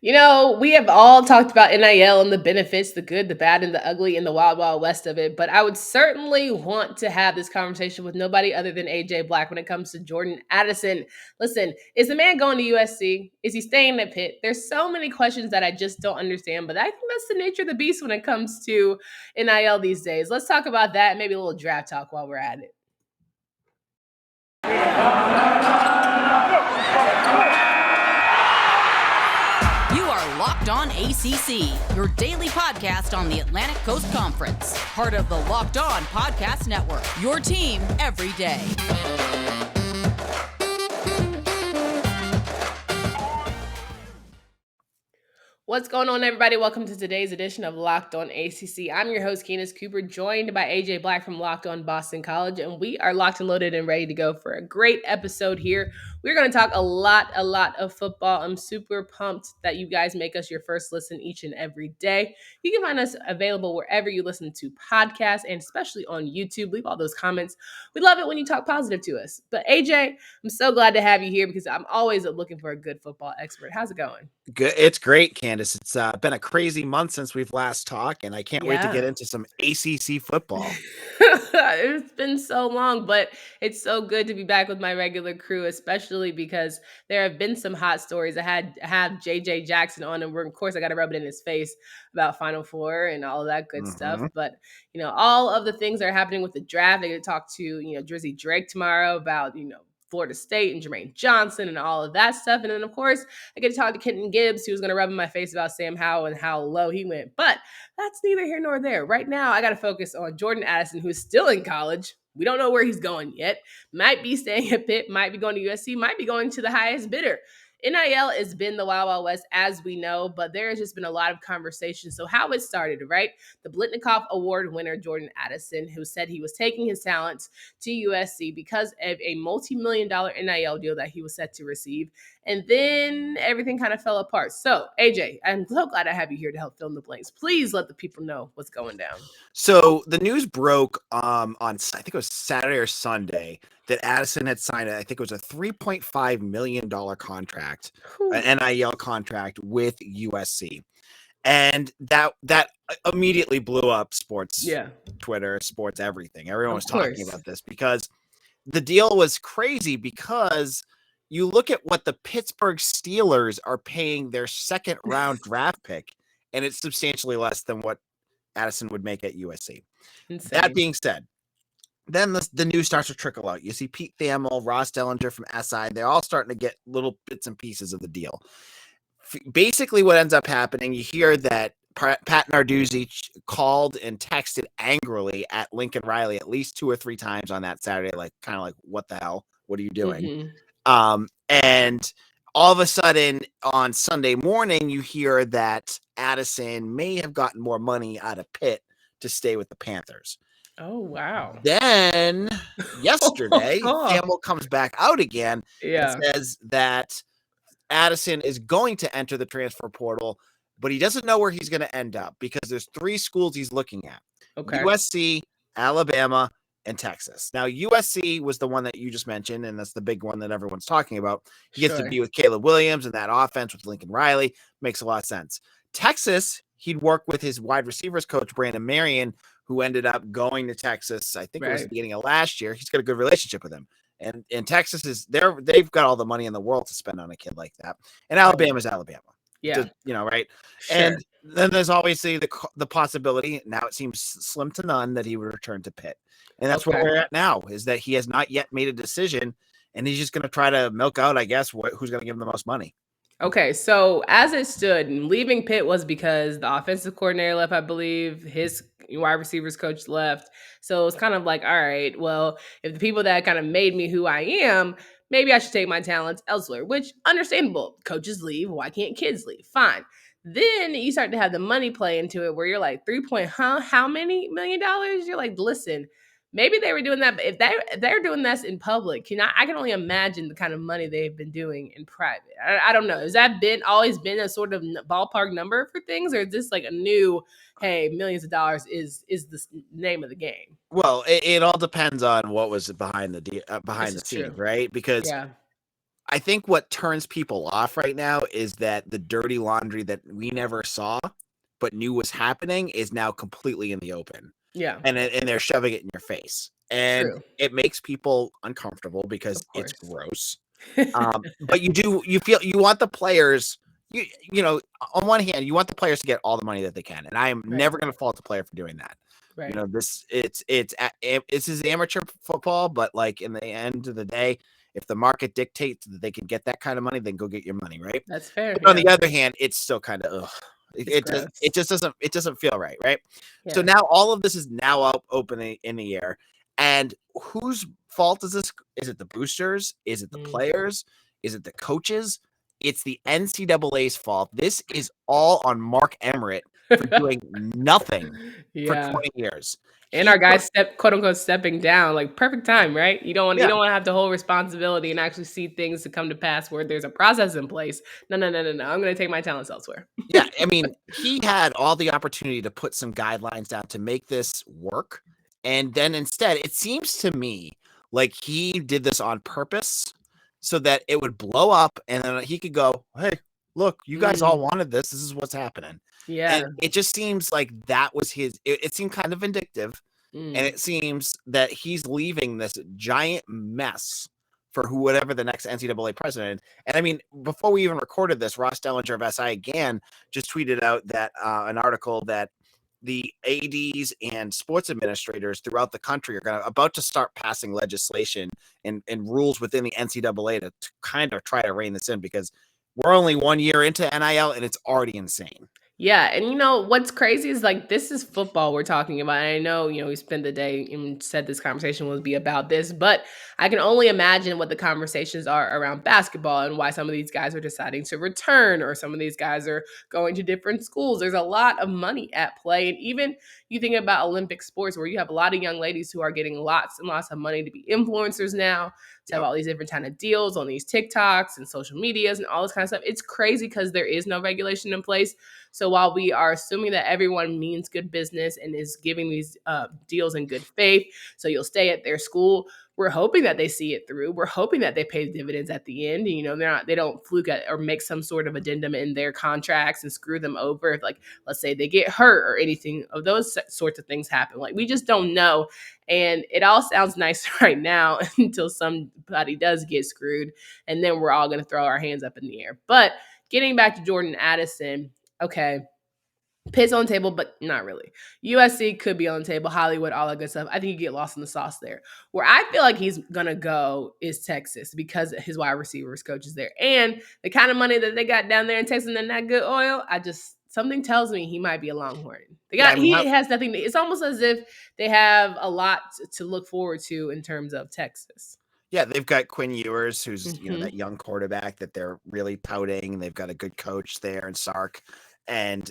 We have all talked about NIL and the benefits, the good, the bad, and the ugly, and the wild, wild west of it. But I would certainly want to have this conversation with nobody other than AJ Black when it comes to Jordan Addison. Listen, is the man going to USC? Is he staying at Pitt? There's so many questions that I just don't understand, but I think that's the nature of the beast when it comes to NIL these days. Let's talk about that, and maybe a little draft talk while we're at it. You are Locked On ACC, your daily podcast on the Atlantic Coast Conference. Part of the Locked On Podcast Network, your team every day. What's going on, everybody? Welcome to today's edition of Locked On ACC. I'm your host, Candace Cooper, joined by AJ Black from Locked On Boston College, and we are locked and loaded and ready to go for a great episode here. We're going to talk a lot of football. I'm super pumped that you guys make us your first listen each and every day. You can find us available wherever you listen to podcasts, and especially on YouTube. Leave all those comments. We love it when you talk positive to us. But AJ, I'm so glad to have you here because I'm always looking for a good football expert. How's it going? Good. It's great, Candace. It's been a crazy month since we've last talked, and I can't wait to get into some ACC football. It's been so long, but it's so good to be back with my regular crew, especially because there have been some hot stories. I have JJ Jackson on, and of course I got to rub it in his face about Final Four and all of that good stuff. But all of the things that are happening with the draft. I get to talk to Drizzy Drake tomorrow about Florida State and Jermaine Johnson and all of that stuff. And then, of course, I get to talk to Kenton Gibbs, who's going to rub in my face about Sam Howell and how low he went. But that's neither here nor there. Right now, I got to focus on Jordan Addison, who's still in college. We don't know where he's going yet. Might be staying at Pitt, might be going to USC, might be going to the highest bidder. NIL has been the Wild Wild West, as we know, but there has just been a lot of conversation. So how it started, right? The Blitnikoff Award winner, Jordan Addison, who said he was taking his talents to USC because of a multi-million-dollar NIL deal that he was set to receive. And then everything kind of fell apart. So, AJ, I'm so glad I have you here to help fill in the blanks. Please let the people know what's going down. So the news broke on, I think it was Saturday or Sunday, that Addison had signed, I think it was a $3.5 million contract, an NIL contract with USC. And that immediately blew up sports, Twitter, sports, everything. Everyone was talking about this because the deal was crazy because you look at what the Pittsburgh Steelers are paying their second round draft pick, and it's substantially less than what Addison would make at USC. Insane. That being said, then the news starts to trickle out. You see Pete Thamel, Ross Dellinger from SI. They're all starting to get little bits and pieces of the deal. Basically, what ends up happening, you hear that Pat Narduzzi called and texted angrily at Lincoln Riley at least 2 or 3 times on that Saturday, kind of like, what the hell? What are you doing? Mm-hmm. And all of a sudden on Sunday morning, you hear that Addison may have gotten more money out of Pitt to stay with the Panthers. Oh, wow. Then yesterday, Thamel comes back out again and says that Addison is going to enter the transfer portal, but he doesn't know where he's going to end up because there's 3 schools he's looking at. USC, Alabama, and Texas. Now, USC was the one that you just mentioned, and that's the big one that everyone's talking about. He gets to be with Caleb Williams and that offense with Lincoln Riley. Makes a lot of sense. Texas, he'd work with his wide receivers coach, Brandon Marion, who ended up going to Texas, I think it was the beginning of last year. He's got a good relationship with him. And Texas they've got all the money in the world to spend on a kid like that. And Alabama's Alabama. Yeah. Right? Sure. And then there's obviously the possibility, now it seems slim to none, that he would return to Pitt. And that's where we're at now, is that he has not yet made a decision, and he's just going to try to milk out, I guess, who's going to give him the most money. Okay, so as it stood, leaving Pitt was because the offensive coordinator left, I believe. His wide receivers coach left. So it's kind of like, all right, well, if the people that kind of made me who I am, maybe I should take my talents elsewhere, which understandable. Coaches leave. Why can't kids leave? Fine. Then you start to have the money play into it where you're like, how many $1 million? You're like, listen, maybe they were doing that, but if they're doing this in public, I can only imagine the kind of money they've been doing in private. I don't know. Has that always been a sort of ballpark number for things, or is this like a new, hey, millions of dollars is the name of the game? Well, it all depends on what was behind the scenes, right? Because I think what turns people off right now is that the dirty laundry that we never saw but knew was happening is now completely in the open. Yeah, And they're shoving it in your face. And true. it makes people uncomfortable because Of it's course. gross. But you feel you want the players, you know, on one hand, you want the players to get all the money that they can. And I am Right, never going to fault the player for doing that. You right. know, this is amateur football, but like in the end of the day, if the market dictates that they can get that kind of money, then go get your money, right? That's fair, But on yeah. the other hand, it's still kind of It's gross. it just doesn't feel right, right? So Yeah. now all of this is now up open in the air, and whose fault is this? Is it the boosters? Is it the Mm. players? Is it the coaches? It's the NCAA's fault. This is all on Mark Emmert for doing nothing for Yeah. 20 years. And He our put guys quote unquote stepping down, like perfect time, right? You yeah, don't want to have the whole responsibility and actually see things to come to pass where there's a process in place. No, no, no, no, no. I'm gonna take my talents elsewhere. yeah, I mean, he had all the opportunity to put some guidelines down to make this work, and then instead, it seems to me like he did this on purpose so that it would blow up, and then he could go, "Hey, look, you guys all Mm, wanted this. This is what's happening." And yeah. it just seems like that was it seemed kind of vindictive, and Mm. it seems that he's leaving this giant mess for whatever the next NCAA president. And I mean, before we even recorded this, Ross Dellinger of SI again just tweeted out that an article that the ADs and sports administrators throughout the country are about to start passing legislation and rules within the NCAA to kind of try to rein this in because we're only 1 year into NIL and it's already insane. Yeah, and you know what's crazy is like this is football we're talking about. And I know, we spent the day and said this conversation would be about this, but I can only imagine what the conversations are around basketball and why some of these guys are deciding to return or some of these guys are going to different schools. There's a lot of money at play. And even you think about Olympic sports where you have a lot of young ladies who are getting lots and lots of money to be influencers now, to have Yep. all these different kind of deals on these TikToks and social medias and all this kind of stuff. It's crazy because there is no regulation in place. So while we are assuming that everyone means good business and is giving these deals in good faith, so you'll stay at their school, we're hoping that they see it through. We're hoping that they pay dividends at the end. They don't fluke at or make some sort of addendum in their contracts and screw them over. If, like, let's say they get hurt or anything of those sorts of things happen. Like, we just don't know. And it all sounds nice right now until somebody does get screwed, and then we're all going to throw our hands up in the air. But getting back to Jordan Addison, okay, Pitt's on the table, but not really. USC could be on the table, Hollywood, all that good stuff. I think you get lost in the sauce there. Where I feel like he's gonna go is Texas because his wide receivers coach is there. And the kind of money that they got down there in Texas and that good oil, something tells me he might be a Longhorn. Yeah, I mean, He has nothing. It's almost as if they have a lot to look forward to in terms of Texas. yeah, they've got Quinn Ewers, who's that Hmm. young quarterback that they're really touting. They've got a good coach there in Sark, and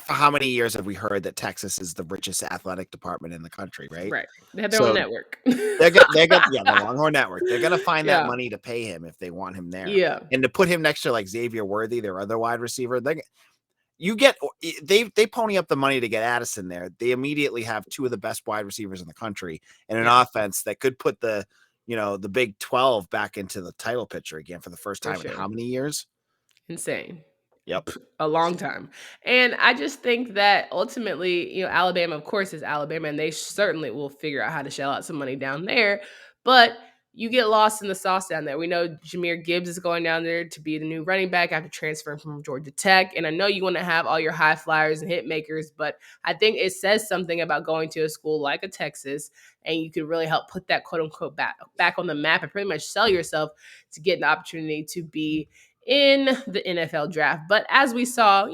for how many years have we heard that Texas is the richest athletic department in the country, right? Right. They have their own So network. the Longhorn Network. They're gonna find that Yeah. money to pay him if they want him there, Yeah. and to put him next to like Xavier Worthy, their other wide receiver. They pony up the money to get Addison there. They immediately have two of the best wide receivers in the country and an Yeah. offense that could put the Big 12 back into the title picture again for the first For time in sure. how many years? Insane. Yep. A long time. And I just think that ultimately, Alabama, of course, is Alabama, and they certainly will figure out how to shell out some money down there. But you get lost in the sauce down there. We know Jameer Gibbs is going down there to be the new running back after transferring from Georgia Tech. And I know you want to have all your high flyers and hit makers, but I think it says something about going to a school like a Texas, and you can really help put that quote unquote back on the map and pretty much sell yourself to get an opportunity to be in the NFL draft. But as we saw,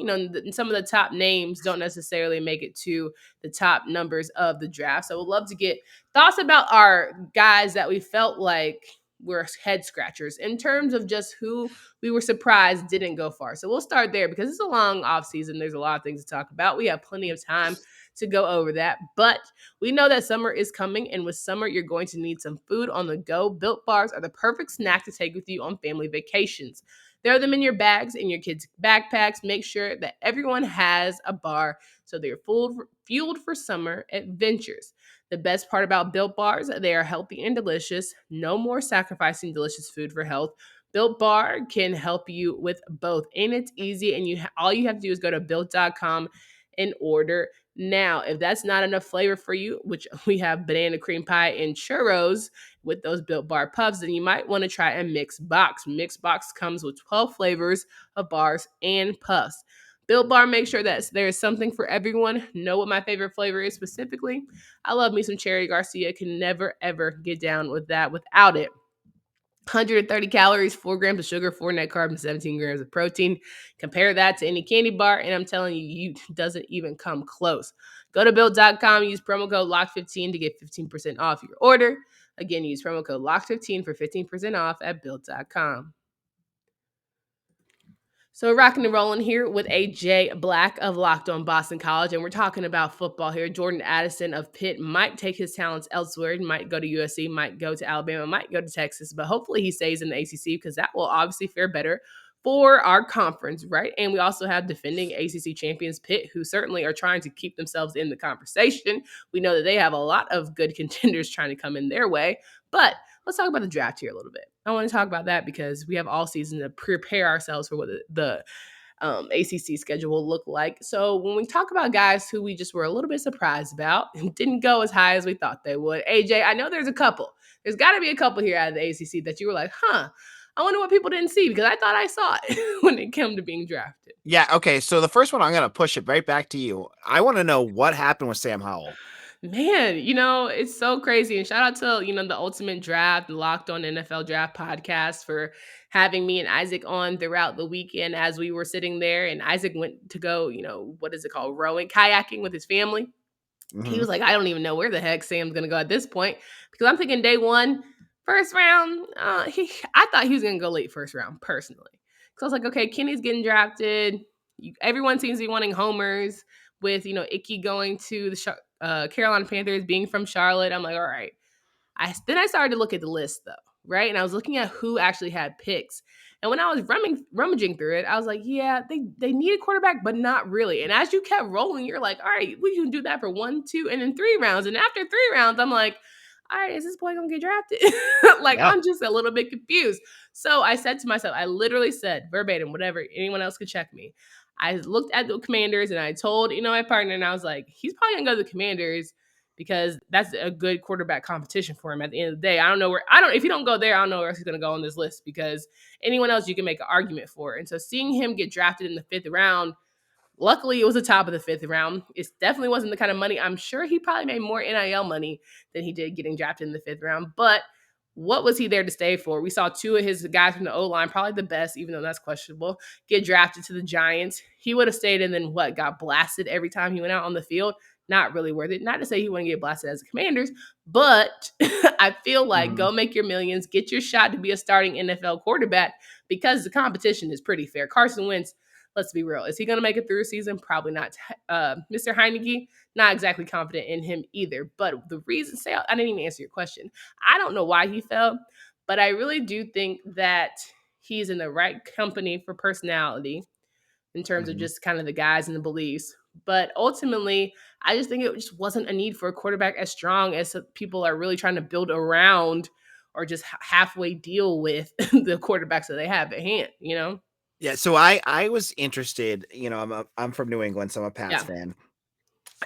some of the top names don't necessarily make it to the top numbers of the draft. So we'd love to get thoughts about our guys that we felt like were head scratchers in terms of just who we were surprised didn't go far. So we'll start there because it's a long off season. There's a lot of things to talk about. We have plenty of time to go over that. But we know that summer is coming, and with summer, you're going to need some food on the go. Built Bars are the perfect snack to take with you on family vacations. Throw them in your bags, in your kids' backpacks. Make sure that everyone has a bar so they're fueled for summer adventures. The best part about Built Bars, they are healthy and delicious. No more sacrificing delicious food for health. Built Bar can help you with both, and it's easy. And all you have to do is go to built.com and order now. If that's not enough flavor for you, which we have banana cream pie and churros with those Built Bar puffs, then you might want to try a mixed box. Mixed box comes with 12 flavors of bars and puffs. Built Bar makes sure that there's something for everyone. Know what my favorite flavor is specifically? I love me some Cherry Garcia. Can never ever get down with that without it. 130 calories, 4 grams of sugar, 4 net carbs, and 17 grams of protein. Compare that to any candy bar, and I'm telling you, you doesn't even come close. Go to build.com, use promo code LOCK15 to get 15% off your order. Again, use promo code LOCK15 for 15% off at build.com. So we're rocking and rolling here with AJ Black of Locked On Boston College, and we're talking about football here. Jordan Addison of Pitt might take his talents elsewhere, might go to USC, might go to Alabama, might go to Texas, but hopefully he stays in the ACC because that will obviously fare better for our conference, right? And we also have defending ACC champions Pitt, who certainly are trying to keep themselves in the conversation. We know that they have a lot of good contenders trying to come in their way, but let's talk about the draft here a little bit. I want to talk about that because we have all season to prepare ourselves for what the ACC schedule will look like. So when we talk about guys who we just were a little bit surprised about and didn't go as high as we thought they would, AJ, I know there's a couple. There's got to be a couple here out of the ACC that you were like, I wonder what people didn't see because I thought I saw it when it came to being drafted. Yeah, okay, so the first one, I'm going to push it right back to you. I want to know what happened with Sam Howell. Man, it's so crazy. And shout out to, the Ultimate Draft, the Locked On NFL Draft podcast for having me and Isaac on throughout the weekend as we were sitting there. And Isaac went to go, what is it called? Rowing, kayaking with his family. He was like, I don't even know where the heck Sam's going to go at this point because I'm thinking day one, first round. I thought he was going to go late first round personally. Because I was like, okay, Kenny's getting drafted. Everyone seems to be wanting homers with, Icky going to the Carolina Panthers, being from Charlotte. I'm like, all right. Then I started to look at the list though, right? And I was looking at who actually had picks. And when I was rummaging through it, I was like, yeah, they need a quarterback, but not really. And as you kept rolling, you're like, all right, we can do that for 1, 2, and then 3 rounds. And after 3 rounds, I'm like, all right, is this boy gonna get drafted? I'm just a little bit confused. So I said to myself, I literally said verbatim, whatever, anyone else could check me. I looked at the Commanders and I told, my partner, and I was like, he's probably gonna go to the Commanders because that's a good quarterback competition for him at the end of the day. If you don't go there, I don't know where else he's going to go on this list because anyone else you can make an argument for. And so seeing him get drafted in the 5th round, luckily it was the top of the 5th round. It definitely wasn't the kind of money. I'm sure he probably made more NIL money than he did getting drafted in the 5th round, but what was he there to stay for? We saw 2 of his guys from the O-line, probably the best, even though that's questionable, get drafted to the Giants. He would have stayed and then got blasted every time he went out on the field. Not really worth it. Not to say he wouldn't get blasted as a Commanders, but I feel like go make your millions, get your shot to be a starting NFL quarterback because the competition is pretty fair. Carson Wentz, let's be real. Is he going to make it through a season? Probably not. Mr. Heineke, not exactly confident in him either. But the reason, I didn't even answer your question. I don't know why he fell, but I really do think that he's in the right company for personality in terms of just kind of the guys and the beliefs. But ultimately, I just think it just wasn't a need for a quarterback as strong as people are really trying to build around or just halfway deal with the quarterbacks that they have at hand, Yeah, so I was interested, I'm from New England, so I'm a Pats fan.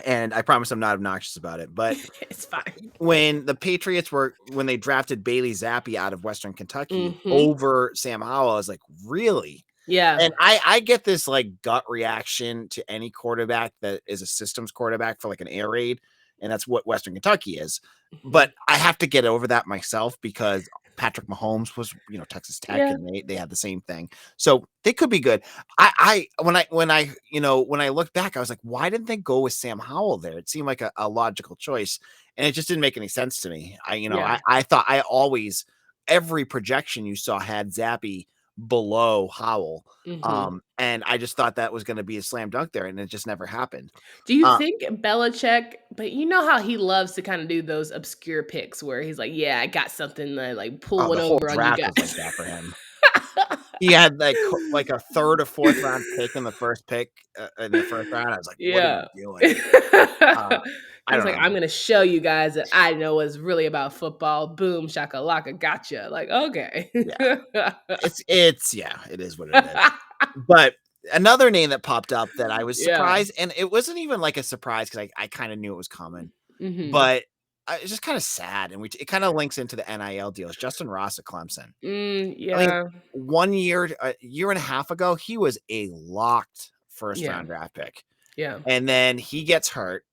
And I promise I'm not obnoxious about it, but it's fine. When the Patriots when they drafted Bailey Zappi out of Western Kentucky over Sam Howell, I was like, really? Yeah. And I get this gut reaction to any quarterback that is a systems quarterback for an air raid. And that's what Western Kentucky is. But I have to get over that myself because Patrick Mahomes was, Texas Tech, and they had the same thing. So they could be good. When I look back, I was like, why didn't they go with Sam Howell there? It seemed like a logical choice, and it just didn't make any sense to me. I thought every projection you saw had Zappi below Howell. And I just thought that was going to be a slam dunk there, and it just never happened. Do you think Belichick, but you know how he loves to kind of do those obscure picks where he's like, yeah, I got something to pull one The whole over on you draft guys. was like that for him. he had like a third or fourth round pick in the first in the first round. I was like, what are you Yeah. doing? I He's don't like, know. I'm gonna show you guys that I know what's really about football. Boom, shakalaka, gotcha. Like, okay. Yeah. Yeah, it is what it is. But another name that popped up that I was Yeah. surprised, and it wasn't even like a surprise because I kind of knew it was coming, Mhm. but it's just kind of sad, and it kind of links into the NIL deals. Justin Ross at Clemson. I mean, Yeah. 1 year, a year and a half ago, he was a locked first Yeah. round draft pick, Yeah. and then he gets hurt,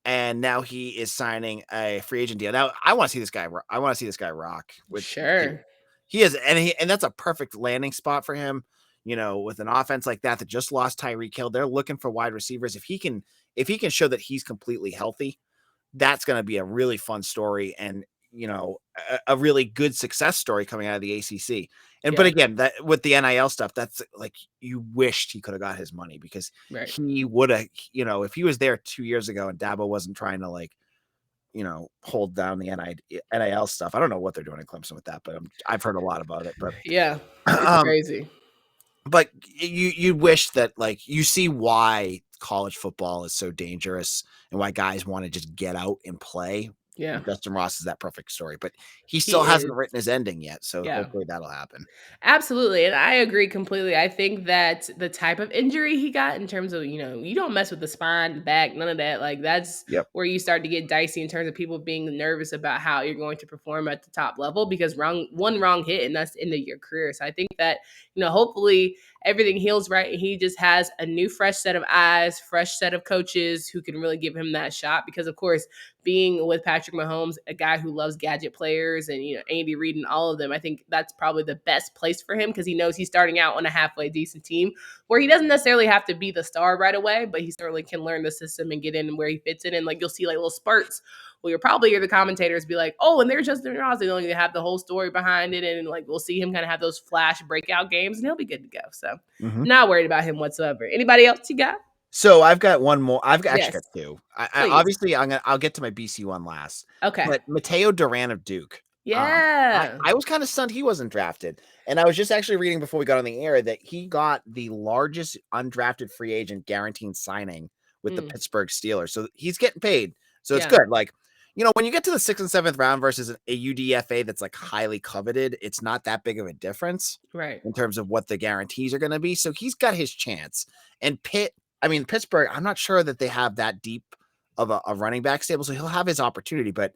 and now he is signing a free agent deal. Now I want to see this guy. I want to see this guy rock. Which Sure. he is, and that's a perfect landing spot for him. With an offense like that just lost Tyreek Hill, they're looking for wide receivers. If he can show that he's completely healthy, that's going to be a really fun story, and a really good success story coming out of the ACC. But Yeah. again, that with the NIL stuff, that's like you wished he could have got his money because Right. he would have, if he was there 2 years ago and Dabo wasn't trying to hold down the NIL stuff. I don't know what they're doing in Clemson with that, but I've heard a lot about it. But Yeah. It's um, crazy. but you wish that you see why college football is so dangerous and why guys want to just get out and play. Yeah. Justin Ross is that perfect story, but he He still hasn't is. written his ending yet. So Yeah. hopefully that'll happen. Absolutely. And I agree completely. I think that the type of injury he got in terms of, you don't mess with the spine, the back, none of that. Like that's Yep. where you start to get dicey in terms of people being nervous about how you're going to perform at the top level because one wrong hit and that's the end of your career. So I think that, hopefully everything heals right. And he just has a new fresh set of eyes, fresh set of coaches who can really give him that shot. Because of course, being with Patrick Mahomes, a guy who loves gadget players and Andy Reid and all of them, I think that's probably the best place for him because he knows he's starting out on a halfway decent team where he doesn't necessarily have to be the star right away, but he certainly can learn the system and get in where he fits in. And you'll see little spurts. Well, you'll probably hear the commentators be like, "Oh, and there's Justin Ross." They don't even have the whole story behind it, and we'll see him kind of have those flash breakout games, and he'll be good to go. So, not worried about him whatsoever. Anybody else you got? So I've got one more. Actually Yes, got two. please. Obviously I'll get to my BC one last. Okay. But Mateo Duran of Duke. Yeah. I was kind of stunned he wasn't drafted. And I was just actually reading before we got on the air that he got the largest undrafted free agent guaranteed signing with the Pittsburgh Steelers. So he's getting paid. So it's Yeah. good. When you get to the 6th and 7th round versus a UDFA that's highly coveted, it's not that big of a difference Right. in terms of what the guarantees are going to be. So he's got his chance. And Pittsburgh, I'm not sure that they have that deep of a running back stable. So he'll have his opportunity, but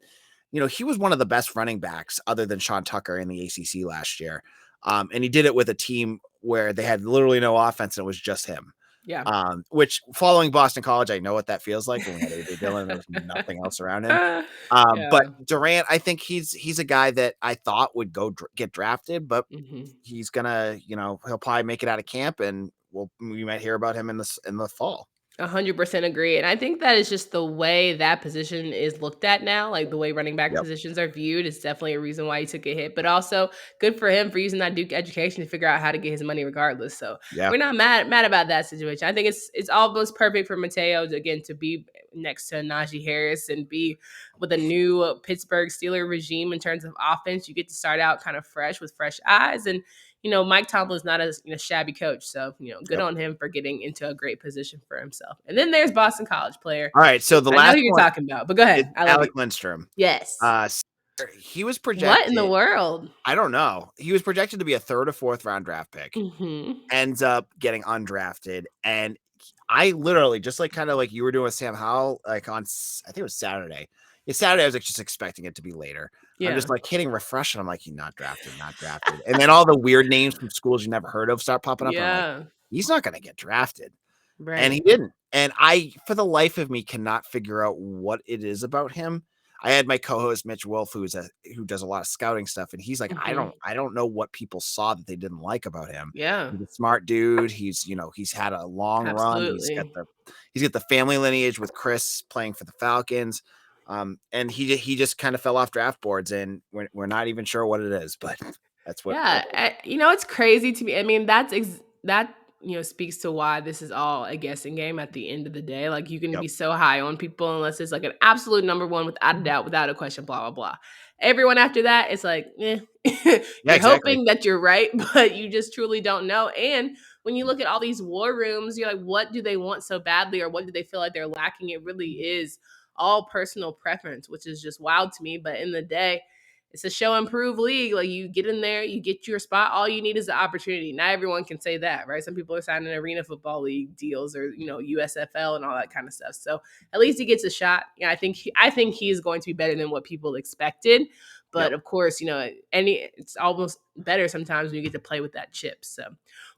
he was one of the best running backs other than Sean Tucker in the ACC last year. And he did it with a team where they had literally no offense and it was just him. Yeah. Which following Boston College, I know what that feels like when we had A.J. Dillon, there was nothing else around him. But Yeah. Durant, I think he's a guy that I thought would get drafted, but he's gonna, he'll probably make it out of camp and we might hear about him in the fall. 100% agree. And I think that is just the way that position is looked at now. The way running back Yep. positions are viewed is definitely a reason why he took a hit. But also good for him for using that Duke education to figure out how to get his money regardless. So Yeah. we're not mad about that situation. I think it's almost perfect for Mateo to be next to Najee Harris and be with a new Pittsburgh Steeler regime in terms of offense. You get to start out kind of fresh with fresh eyes. And Mike Tomlin's not a shabby coach. So, good on him for getting into a great position for himself. And then there's Boston College player. All right. So the I know last who you're one talking about, but go is ahead. I love Alec you. Lindstrom. Yes. He was What in the projected. world? I don't know. He was projected to be a 3rd or 4th round draft pick. Mm-hmm. Ends up getting undrafted. And I literally, just kind of like you were doing with Sam Howell, on, I think it was Saturday. It's Saturday. I was just expecting it to be later. Yeah. I'm just hitting refresh and I'm like, he's not drafted. And then all the weird names from schools you never heard of start popping up. Yeah. And I'm like, he's not going to get drafted. Right. And he didn't. And I, for the life of me, cannot figure out what it is about him. I had my co-host Mitch Wolf, who does a lot of scouting stuff, and he's like, I don't know what people saw that they didn't like about him. Yeah. He's a smart dude. He's had a long run. He's got the family lineage with Chris playing for the Falcons. And he just kind of fell off draft boards, and we're not even sure what it is, but that's what. Yeah. It's crazy to me. I mean, that speaks to why this is all a guessing game at the end of the day. Like, you can Yep. be so high on people unless it's like an absolute number one without a doubt, without a question, blah, blah, blah. Everyone after that, it's like, Yeah, you're exactly. hoping that you're right, but you just truly don't know. And when you look at all these war rooms, you're like, what do they want so badly, or what do they feel like they're lacking? It really is all personal preference, which is just wild to me. But in the day, it's a show and prove league. Like, you get in there, you get your spot. All you need is the opportunity. Not everyone can say that, right? Some people are signing arena football league deals, or USFL and all that kind of stuff. So at least he gets a shot. Yeah, I think he is going to be better than what people expected. But Yep. of course, it's almost better sometimes when you get to play with that chip. So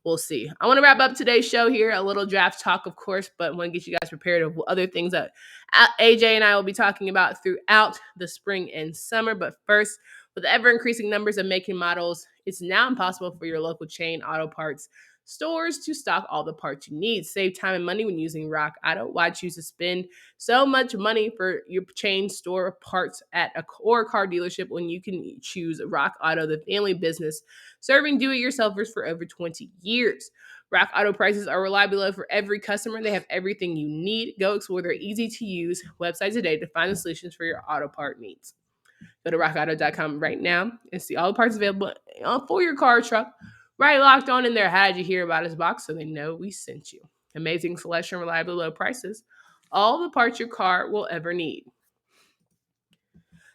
we'll see. I want to wrap up today's show here. A little draft talk, of course, but I want to get you guys prepared of other things that AJ and I will be talking about throughout the spring and summer. But first, with ever increasing numbers of making models, it's now impossible for your local chain auto parts stores to stock all the parts you need. Save time and money when using Rock Auto. Why choose to spend so much money for your chain store parts at a car dealership when you can choose Rock Auto, the family business serving do-it-yourselfers for over 20 years? Rock Auto prices are reliably low for every customer. They have everything you need. Go explore their easy-to-use website today to find the solutions for your auto part needs. Go to rockauto.com right now and see all the parts available for your car or truck. Right locked on in there. How did you hear about his box? So they know we sent you. Amazing selection, reliably low prices. All the parts your car will ever need.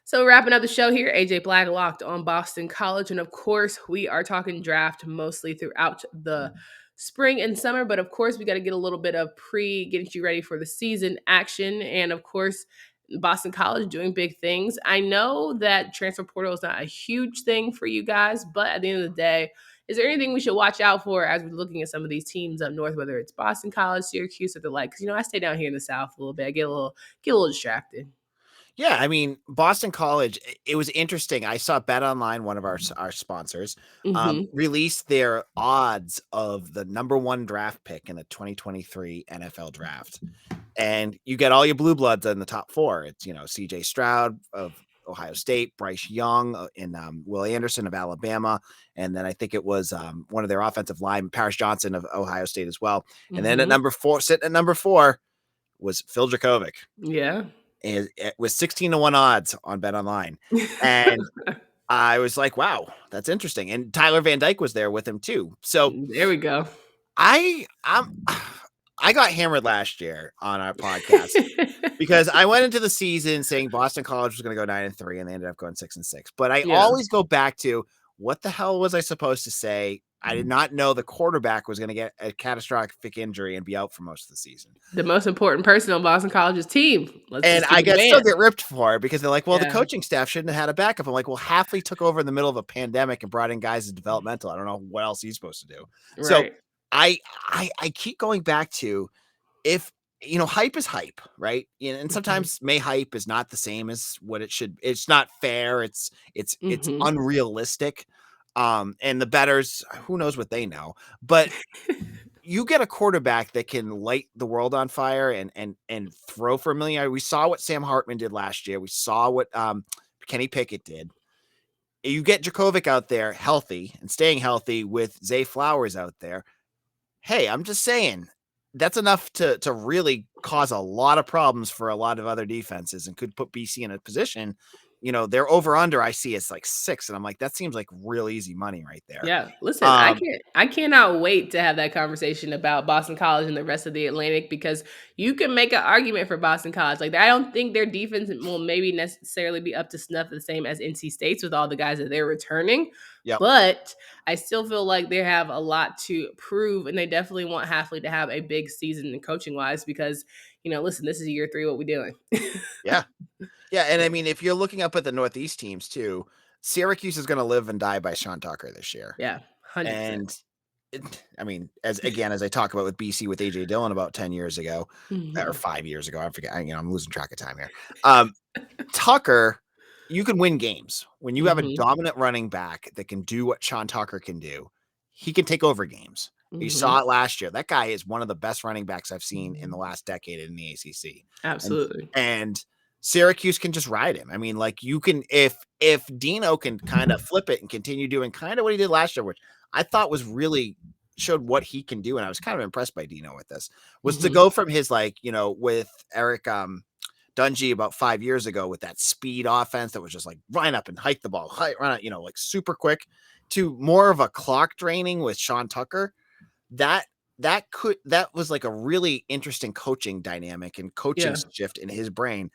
So wrapping up the show here, AJ Black locked on Boston College. And of course, we are talking draft mostly throughout the spring and summer. But of course, we got to get a little bit of getting you ready for the season action. And of course, Boston College doing big things. I know that transfer portal is not a huge thing for you guys, but at the end of the day, is there anything we should watch out for as we're looking at some of these teams up north, whether it's Boston College, Syracuse, or the like? Because I stay down here in the South a little bit. I get a little distracted. Yeah, I mean, Boston College, it was interesting. I saw BetOnline, one of our sponsors, Mm-hmm. released their odds of the number 1 draft pick in the 2023 NFL draft. And you get all your blue bloods in the top 4. It's, CJ Stroud of Ohio State, Bryce Young and Will Anderson of Alabama. And then I think it was one of their offensive line, Paris Johnson of Ohio State as well. And then at number 4, sitting at number 4 was Phil Dracovic. Yeah. And it was 16-1 odds on BetOnline. And I was like, wow, that's interesting. And Tyler Van Dyke was there with him too. So there we go. I got hammered last year on our podcast because I went into the season saying Boston College was going to go 9-3, and they ended up going 6-6. But I always go back to, what the hell was I supposed to say? I did not know the quarterback was going to get a catastrophic injury and be out for most of the season. The most important person on Boston College's team. And I still get ripped for it because they're like, well, the coaching staff shouldn't have had a backup. I'm like, well, Halfley took over in the middle of a pandemic and brought in guys as developmental. I don't know what else he's supposed to do. Right. So I keep going back to, if hype is hype, right? And sometimes May hype is not the same as what it should. It's not fair. It's unrealistic. And the bettors, who knows what they know, but you get a quarterback that can light the world on fire and throw for $1 million. We saw what Sam Hartman did last year. We saw what Kenny Pickett did. You get Dracovic out there healthy and staying healthy with Zay Flowers out there. Hey, I'm just saying, that's enough to really cause a lot of problems for a lot of other defenses and could put BC in a position. Their over under I see it's like 6, and I'm like, that seems like real easy money right there. Yeah, listen, I cannot wait to have that conversation about Boston College and the rest of the Atlantic, because you can make an argument for Boston College. Like, I don't think their defense will maybe necessarily be up to snuff the same as NC State's with all the guys that they're returning. Yep. But I still feel like they have a lot to prove, and they definitely want Halfley to have a big season coaching wise, because listen, this is year 3. What we doing? Yeah. Yeah, and I mean, if you're looking up at the Northeast teams too, Syracuse is going to live and die by Sean Tucker this year. Yeah, 100%. And I mean, as I talk about with BC with AJ Dillon about 10 years ago, or 5 years ago, I forget. I'm losing track of time here. Tucker, you can win games when you have a dominant running back that can do what Sean Tucker can do. He can take over games. You saw it last year. That guy is one of the best running backs I've seen in the last decade in the ACC. Absolutely. And Syracuse can just ride him. I mean, like, you can, if Dino can kind of flip it and continue doing kind of what he did last year, which I thought was really showed what he can do, and I was kind of impressed by Dino with this, was to Mhm. go from his, like, with Eric Dungy about 5 years ago with that speed offense that was just like run up and hike the ball, run it, like super quick, to more of a clock draining with Sean Tucker. That was like a really interesting coaching dynamic and coaching Yeah. shift in his brain.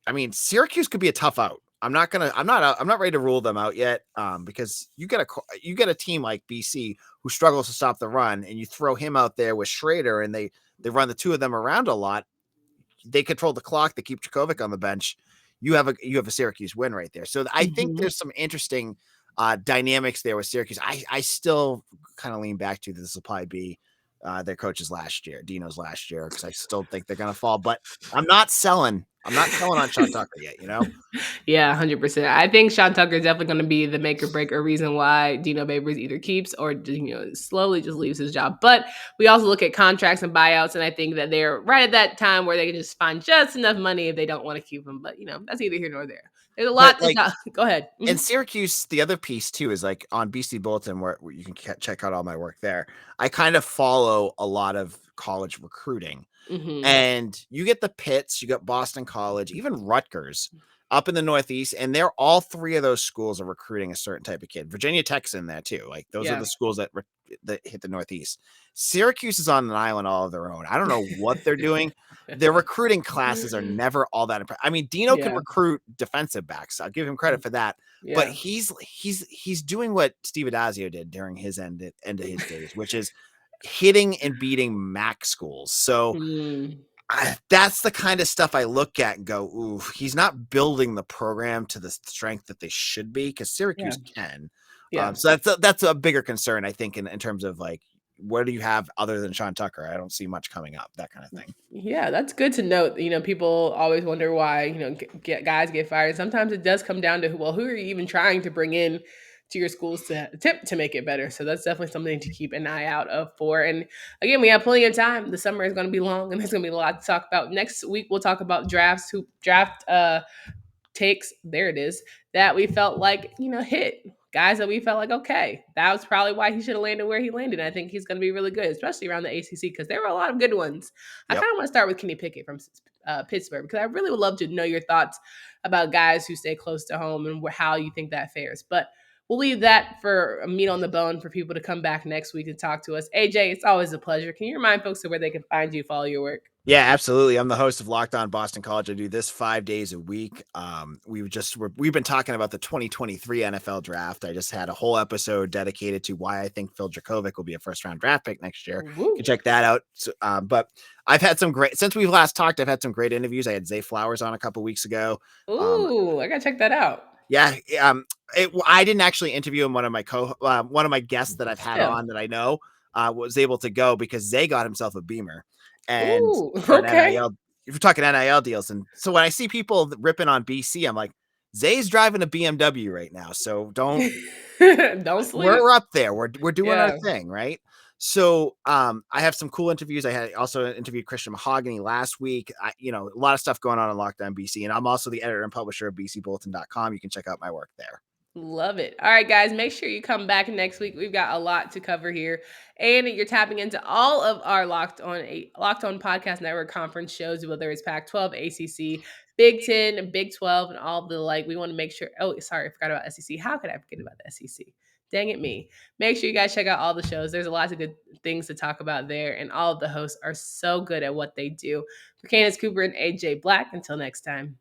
I mean, Syracuse could be a tough out. I'm not ready to rule them out yet, because you get a team like BC who struggles to stop the run, and you throw him out there with Schrader, and they run the two of them around a lot. They control the clock. They keep Djokovic on the bench. You have a Syracuse win right there. So I think Mhm. there's some interesting dynamics there with Syracuse. I still kind of lean back to this will probably be their coaches last year, Dino's last year, because I still think they're going to fall. But I'm not selling. I'm not selling on Sean Tucker yet. Yeah, 100%. I think Sean Tucker is definitely going to be the make or break or reason why Dino Babers either keeps or slowly just leaves his job. But we also look at contracts and buyouts, and I think that they're right at that time where they can just find just enough money if they don't want to keep him. But that's either here nor there. There's a But lot to like, talk. Go ahead. and Syracuse, the other piece too is like on BC Bulletin, where you can check out all my work there. I kind of follow a lot of college recruiting. Mm-hmm. And you get the Pitts, you got Boston College, even Rutgers up in the Northeast, and they're all three of those schools are recruiting a certain type of kid. Virginia Tech's in there too. Like those are Yeah. the schools that hit the Northeast. Syracuse is on an island all of their own. I don't know what they're doing. Their recruiting classes are never all that impressive. I mean, Dino can Yeah. recruit defensive backs. I'll give him credit for that. But Yeah. he's doing what Steve Adazio did during his end of his days, which is hitting and beating MAC schools. So Mm. that's the kind of stuff I look at and go, ooh, he's not building the program to the strength that they should be, because Yeah. Syracuse can. Yeah. So that's a bigger concern, I think, in terms of like, what do you have other than Sean Tucker? I don't see much coming up, that kind of thing. Yeah, that's good to note. People always wonder why, guys get fired. Sometimes it does come down to, well, who are you even trying to bring in to your schools to attempt to make it better? So that's definitely something to keep an eye out for. And again, we have plenty of time. The summer is going to be long and there's going to be a lot to talk about. Next week, we'll talk about draft takes, there it is, that we felt like, hit. Guys that we felt like, okay, that was probably why he should have landed where he landed. I think he's going to be really good, especially around the ACC, because there were a lot of good ones. I Yep. kind of want to start with Kenny Pickett from Pittsburgh, because I really would love to know your thoughts about guys who stay close to home and how you think that fares. But we'll leave that for a meat on the bone for people to come back next week and talk to us. AJ, it's always a pleasure. Can you remind folks of where they can find you, follow your work? Yeah, absolutely. I'm the host of Locked On Boston College. I do this 5 days a week. We've been talking about the 2023 NFL draft. I just had a whole episode dedicated to why I think Phil Djokovic will be a first round draft pick next year. Woo. You can check that out. So, but I've had some great, since we've last talked, I've had some great interviews. I had Zay Flowers on a couple weeks ago. Ooh, I gotta check that out. Yeah. I didn't actually interview him. One of my guests that I've had on that I know was able to go because Zay got himself a Beamer. And Ooh, for an okay. NIL, if you're talking NIL deals. And so when I see people ripping on BC, I'm like, Zay's driving a BMW right now. So don't sleep. we're up there. We're doing our Yeah. thing, right? So I have some cool interviews. I had also interviewed Christian Mahogany last week. A lot of stuff going on in Lockdown BC. And I'm also the editor and publisher of bcbulletin.com. You can check out my work there. Love it. All right, guys, make sure you come back next week. We've got a lot to cover here. And you're tapping into all of our Locked On Podcast Network conference shows, whether it's Pac-12, ACC, Big 10, Big 12, and all the like. We want to make sure. Oh, sorry, I forgot about SEC. How could I forget about the SEC? Dang it, me. Make sure you guys check out all the shows. There's a lot of good things to talk about there. And all of the hosts are so good at what they do. For Candace Cooper and AJ Black, until next time.